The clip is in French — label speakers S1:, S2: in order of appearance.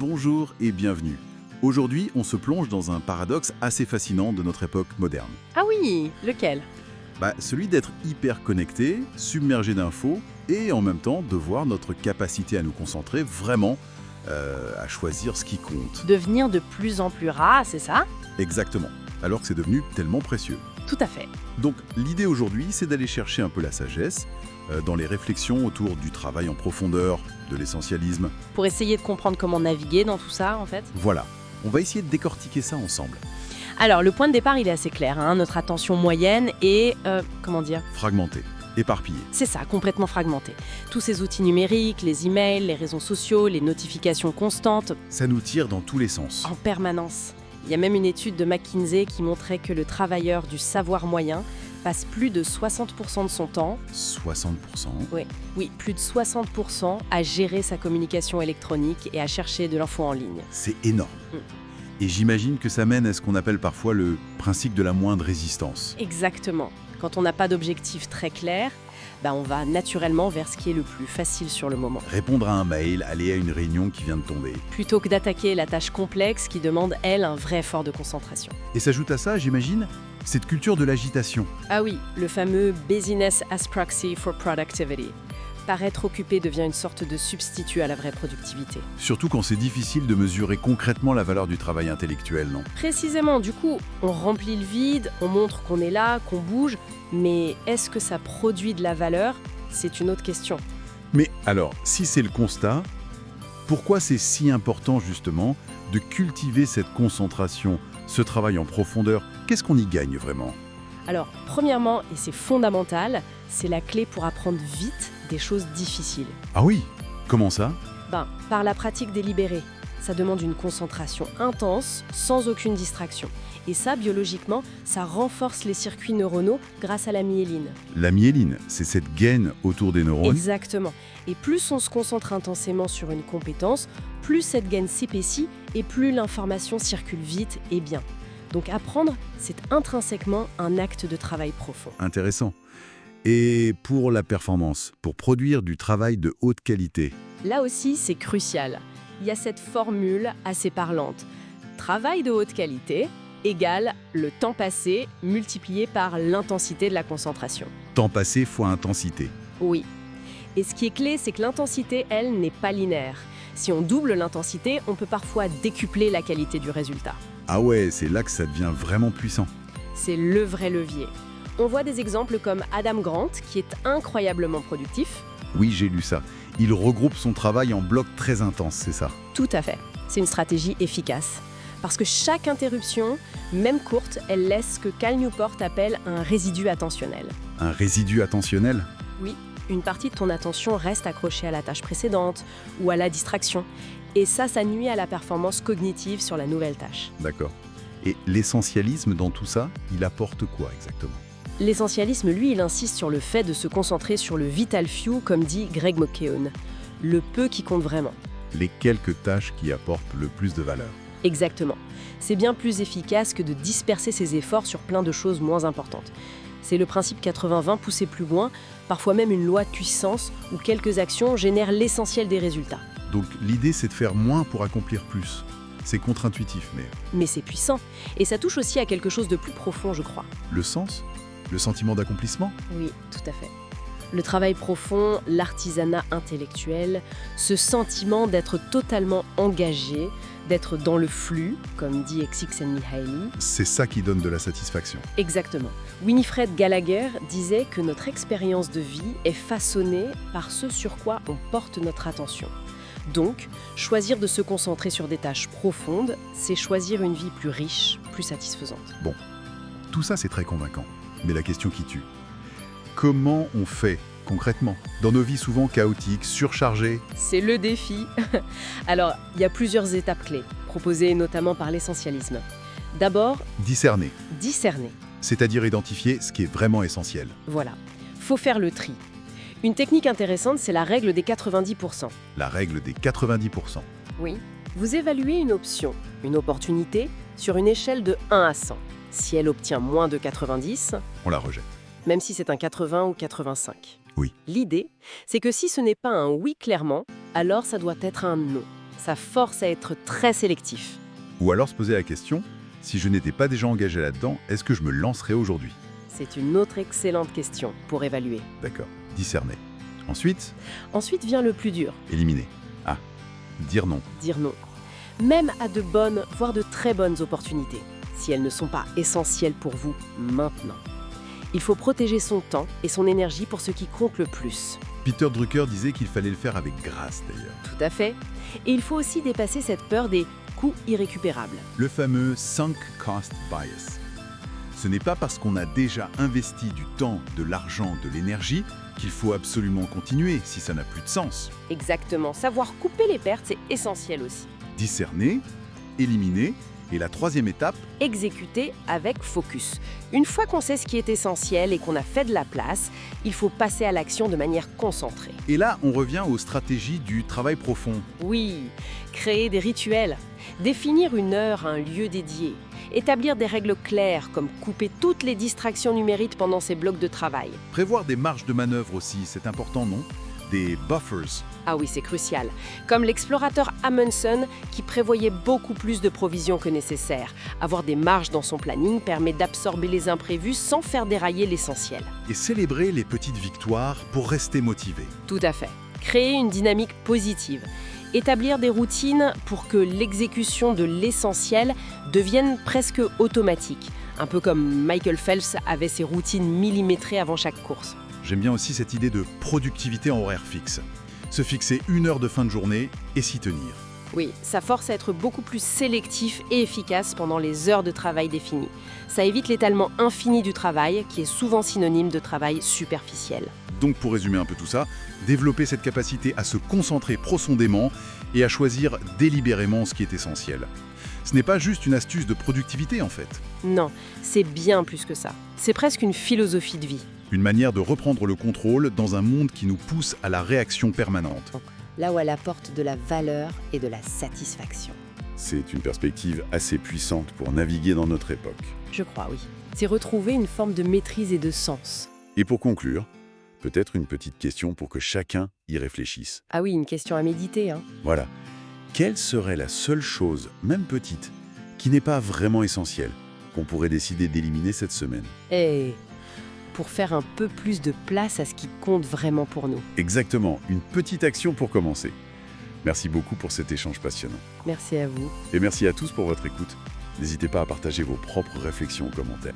S1: Bonjour et bienvenue. Aujourd'hui, on se plonge dans un paradoxe assez fascinant de notre époque moderne.
S2: Ah oui, lequel?
S1: Celui d'être hyper connecté, submergé d'infos, et en même temps de voir notre capacité à nous concentrer vraiment à choisir ce qui compte.
S2: Devenir de plus en plus rare, c'est ça?
S1: Exactement, alors que c'est devenu tellement précieux.
S2: Tout à fait.
S1: Donc l'idée aujourd'hui, c'est d'aller chercher un peu la sagesse dans les réflexions autour du travail en profondeur, de l'essentialisme.
S2: Pour essayer de comprendre comment naviguer dans tout ça, en fait.
S1: Voilà, on va essayer de décortiquer ça ensemble.
S2: Alors, le point de départ, il est assez clair. Notre attention moyenne est,
S1: Fragmenté, éparpillé.
S2: C'est ça, complètement fragmentée. Tous ces outils numériques, les emails, les réseaux sociaux, les notifications constantes,
S1: Ça nous tire dans tous les sens.
S2: en permanence. Il y a même une étude de McKinsey qui montrait que le travailleur du savoir moyen passe plus de 60% de son temps,
S1: 60%.
S2: oui, plus de 60% à gérer sa communication électronique et à chercher de l'info en ligne.
S1: C'est énorme. Et j'imagine que ça mène à ce qu'on appelle parfois le principe de la moindre résistance.
S2: Exactement. Quand on n'a pas d'objectif très clair, on va naturellement vers ce qui est le plus facile sur le moment.
S1: Répondre à un mail, aller à une réunion qui vient de tomber.
S2: Plutôt que d'attaquer la tâche complexe qui demande, elle, un vrai effort de concentration.
S1: Et s'ajoute à ça, j'imagine, cette culture de l'agitation.
S2: Ah oui, le fameux business as proxy for productivity. Paraître occupé devient une sorte de substitut à la vraie productivité.
S1: Surtout quand c'est difficile de mesurer concrètement la valeur du travail intellectuel, non?
S2: Précisément, du coup, on remplit le vide, on montre qu'on est là, qu'on bouge, mais est-ce que ça produit de la valeur? C'est une autre question.
S1: Mais alors, si c'est le constat, pourquoi c'est si important justement de cultiver cette concentration, ce travail en profondeur? Qu'est-ce qu'on y gagne vraiment?
S2: Alors, premièrement, et c'est fondamental, c'est la clé pour apprendre vite des choses difficiles.
S1: Ah oui? Comment ça?
S2: Par la pratique délibérée. Ça demande une concentration intense, sans aucune distraction. Et ça, biologiquement, ça renforce les circuits neuronaux grâce à la myéline.
S1: La myéline, c'est cette gaine autour des neurones.
S2: Exactement. Et plus on se concentre intensément sur une compétence, plus cette gaine s'épaissit et plus l'information circule vite et bien. Donc apprendre, c'est intrinsèquement un acte de travail profond.
S1: Intéressant. Et pour la performance, pour produire du travail de haute qualité,
S2: Là aussi, c'est crucial. Il y a cette formule assez parlante. Travail de haute qualité égale le temps passé multiplié par l'intensité de la concentration.
S1: temps passé fois intensité.
S2: Oui. Et ce qui est clé, c'est que l'intensité, elle, n'est pas linéaire. Si on double l'intensité, on peut parfois décupler la qualité du résultat.
S1: Ah ouais, c'est là que ça devient vraiment puissant.
S2: C'est le vrai levier. On voit des exemples comme Adam Grant, qui est incroyablement productif.
S1: Oui, j'ai lu ça. Il regroupe son travail en blocs très intenses, c'est ça?
S2: Tout à fait. C'est une stratégie efficace. Parce que chaque interruption, même courte, elle laisse ce que Cal Newport appelle un résidu attentionnel.
S1: Un résidu attentionnel?
S2: Oui, une partie de ton attention reste accrochée à la tâche précédente ou à la distraction. Et ça nuit à la performance cognitive sur la nouvelle tâche.
S1: D'accord. Et l'essentialisme dans tout ça, il apporte quoi exactement?
S2: L'essentialisme, lui, il insiste sur le fait de se concentrer sur le vital few, comme dit Greg McKeown. Le peu qui compte vraiment.
S1: Les quelques tâches qui apportent le plus de valeur.
S2: Exactement. C'est bien plus efficace que de disperser ses efforts sur plein de choses moins importantes. C'est le principe 80-20 poussé plus loin, parfois même une loi de puissance où quelques actions génèrent l'essentiel des résultats.
S1: Donc l'idée, c'est de faire moins pour accomplir plus. C'est contre-intuitif, mais
S2: Mais c'est puissant. Et ça touche aussi à quelque chose de plus profond, je crois.
S1: le sens? Le sentiment d'accomplissement?
S2: Oui, tout à fait. Le travail profond, l'artisanat intellectuel, ce sentiment d'être totalement engagé, d'être dans le flux, comme dit Csikszentmihalyi.
S1: C'est ça qui donne de la satisfaction.
S2: Exactement. Winifred Gallagher disait que notre expérience de vie est façonnée par ce sur quoi on porte notre attention. Donc, choisir de se concentrer sur des tâches profondes, c'est choisir une vie plus riche, plus satisfaisante.
S1: Bon, tout ça c'est très convaincant. Mais la question qui tue, comment on fait concrètement dans nos vies souvent chaotiques, surchargées?
S2: C'est le défi. Alors, il y a plusieurs étapes clés, proposées notamment par l'essentialisme. D'abord,
S1: Discerner,
S2: discerner.
S1: c'est-à-dire identifier ce qui est vraiment essentiel.
S2: Voilà. Faut faire le tri. Une technique intéressante, c'est la règle des 90%.
S1: La règle des 90%.
S2: Oui. Vous évaluez une option, une opportunité, sur une échelle de 1 à 100. Si elle obtient moins de 90,
S1: On la rejette.
S2: même si c'est un 80 ou 85.
S1: Oui.
S2: L'idée, c'est que si ce n'est pas un oui clairement, alors ça doit être un non. ça force à être très sélectif.
S1: Ou alors se poser la question, si je n'étais pas déjà engagé là-dedans, est-ce que je me lancerais aujourd'hui?
S2: C'est une autre excellente question pour évaluer.
S1: D'accord, discerner. Ensuite,
S2: Ensuite vient le plus dur,
S1: éliminer. Ah, dire non.
S2: dire non. Même à de bonnes, voire de très bonnes opportunités, si elles ne sont pas essentielles pour vous maintenant. Il faut protéger son temps et son énergie pour ce qui compte le plus.
S1: Peter Drucker disait qu'il fallait le faire avec grâce d'ailleurs.
S2: Tout à fait. Et il faut aussi dépasser cette peur des coûts irrécupérables.
S1: Le fameux sunk cost bias. Ce n'est pas parce qu'on a déjà investi du temps, de l'argent, de l'énergie qu'il faut absolument continuer si ça n'a plus de sens.
S2: Exactement. Savoir couper les pertes, c'est essentiel aussi.
S1: Discerner, éliminer, et la troisième étape,
S2: Exécuter avec focus. Une fois qu'on sait ce qui est essentiel et qu'on a fait de la place, il faut passer à l'action de manière concentrée.
S1: et là on revient aux stratégies du travail profond.
S2: Oui, créer des rituels, définir une heure, un lieu dédié, établir des règles claires comme couper toutes les distractions numériques pendant ces blocs de travail.
S1: Prévoir des marges de manœuvre aussi, c'est important, non? Des buffers.
S2: Ah oui, c'est crucial. Comme l'explorateur Amundsen qui prévoyait beaucoup plus de provisions que nécessaire. Avoir des marges dans son planning permet d'absorber les imprévus sans faire dérailler l'essentiel.
S1: Et célébrer les petites victoires pour rester motivé.
S2: Tout à fait. Créer une dynamique positive. Établir des routines pour que l'exécution de l'essentiel devienne presque automatique. Un peu comme Michael Phelps avait ses routines millimétrées avant chaque course.
S1: J'aime bien aussi cette idée de productivité en horaire fixe. Se fixer 1 heure de fin de journée et s'y tenir.
S2: Oui, ça force à être beaucoup plus sélectif et efficace pendant les heures de travail définies. Ça évite l'étalement infini du travail, qui est souvent synonyme de travail superficiel.
S1: Donc pour résumer un peu tout ça, développer cette capacité à se concentrer profondément et à choisir délibérément ce qui est essentiel. Ce n'est pas juste une astuce de productivité en fait.
S2: Non, c'est bien plus que ça. C'est presque une philosophie de vie.
S1: Une manière de reprendre le contrôle dans un monde qui nous pousse à la réaction permanente.
S2: Là où elle apporte de la valeur et de la satisfaction.
S1: C'est une perspective assez puissante pour naviguer dans notre époque.
S2: Je crois, oui. C'est retrouver une forme de maîtrise et de sens.
S1: Et pour conclure, peut-être une petite question pour que chacun y réfléchisse.
S2: Ah oui, une question à méditer, hein.
S1: Voilà. Quelle serait la seule chose, même petite, qui n'est pas vraiment essentielle, qu'on pourrait décider d'éliminer cette semaine?
S2: Et pour faire un peu plus de place à ce qui compte vraiment pour nous.
S1: Exactement, une petite action pour commencer. Merci beaucoup pour cet échange passionnant.
S2: Merci à vous.
S1: Et merci à tous pour votre écoute. N'hésitez pas à partager vos propres réflexions en commentaire.